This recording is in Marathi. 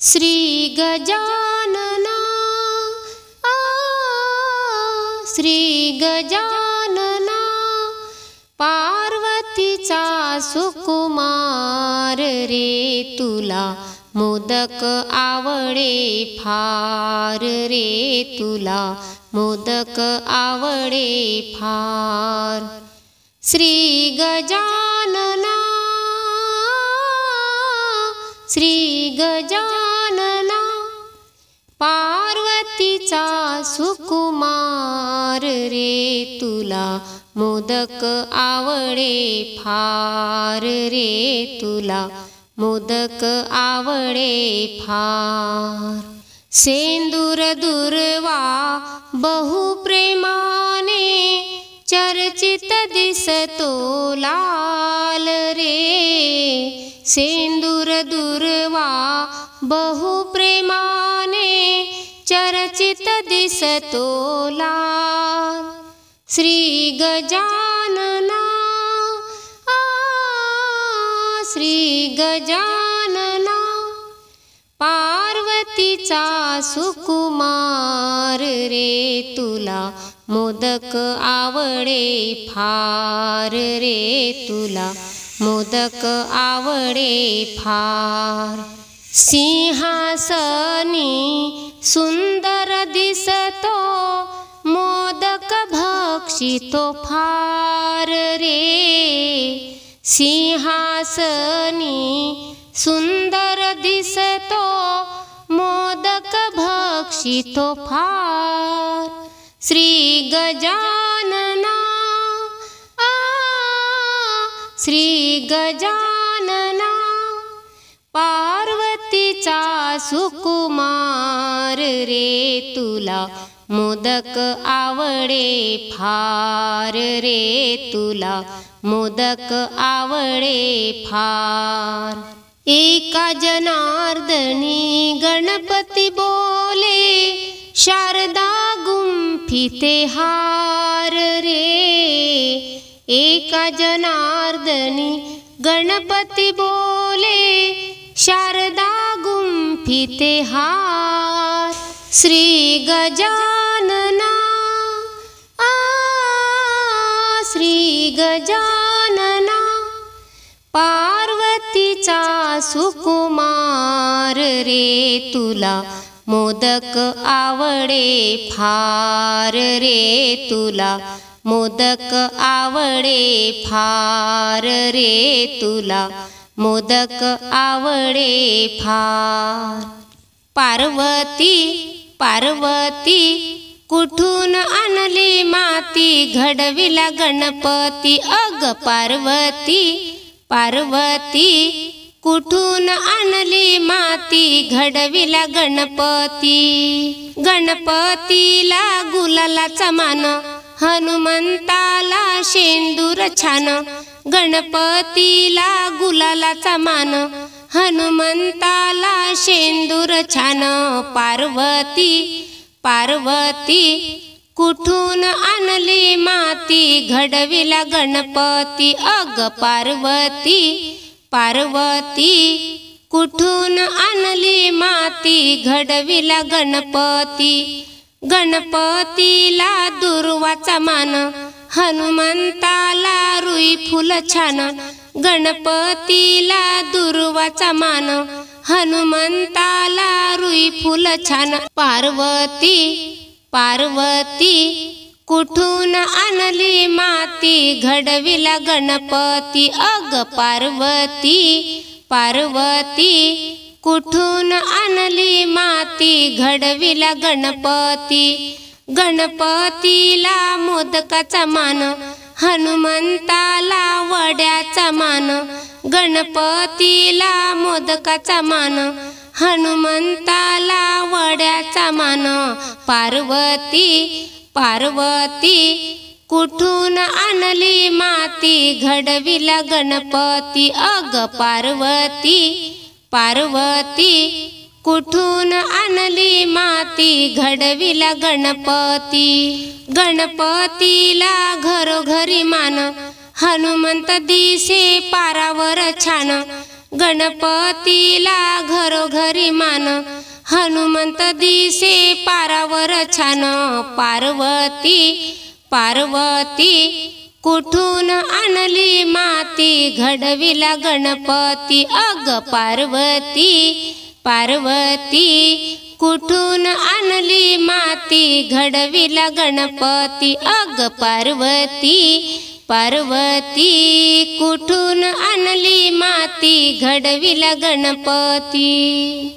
श्री गजानना श्री गजानना पार्वतीचा सुकुमार रे तुला मोदक आवडे फार रे तुला मोदक आवडे फार। श्री गजानना श्री गजानना पार्वतीचा सुकुमार रे तुला मोदक आवडे फार रे तुला मोदक आवडे फार। सेंदूर दुर्वा बहुप्रेमाने चर्चित दिसतो लाल रे। सेंदूर दुर्वा बहुप्रेमाने चर्चित दिसतो लाल। श्री गजानना श्री गजानना पार्वतीचा सुकुमार रे तुला मोदक आवडे फार रे तुला मोदक आवडे फार। सिंहासनी सुंदर दिसतो मोदक भक्षितो फार रे। सिंहासनी सुंदर दिसतो मोदक भक्षितो फार। श्री गजानना श्री गजानना पार्वतीचा सुकुमार रे तुला मोदक आवडे फार रे तुला मोदक आवडे फार। एका जनार्दनी गणपती बोले शारदा गुंफिते हार रे। एका जनार्दनी गणपती बोले शारदा गुंफिते हार। श्री गजानना श्री गजानना पार्वतीचा सुकुमार रे तुला मोदक आवडे फार रे तुला मोदक आवडे फार रे तुला मोदक आवडे फार। पार्वती पार्वती कुठून आणली माती घडविला गणपती। अग पार्वती पार्वती कुठून आणली माती घडविला गणपती। गणपतीला गुलालाचा मान हनुमंताला शेंदूर छान। गणपतीला गुलालाचा मान हनुमंताला शेंदूर छान। पार्वती पार्वती कुठून आणली माती घडविला गणपती। अग पार्वती पार्वती कुठून आणली माती घडविला गणपती। गणपतीला दुर्वाचा मान हनुमंताला रुई फुल छान। गणपतीला दुर्वाचा मान हनुमंताला रुई फुल छान। पार्वती पार्वती कुठून आणली माती घडविला गणपती। अग पार्वती पार्वती कुठून आणली माती घडविला गणपती। गणपतीला मोदकाचा मान हनुमंताला वड्याचा मान। गणपतीला मोदकाचा मान हनुमंताला वड्याचा मान। पार्वती पार्वती कुठून आणली माती घडविला गणपती। अग पार्वती पार्वती कुठून आणली माती घडविला गणपती। गणपतीला घरोघरी मान हनुमंत दिसे पारावर छान। गणपतीला घरोघरी मान हनुमंत दिसे पारावर छान पार्वती पार्वती कुठून आणली माती घडविला गणपती अग पार्वती पार्वती कुठून आणली माती घडविला गणपती अग पार्वती पार्वती कुठून आणली माती घडविला गणपती।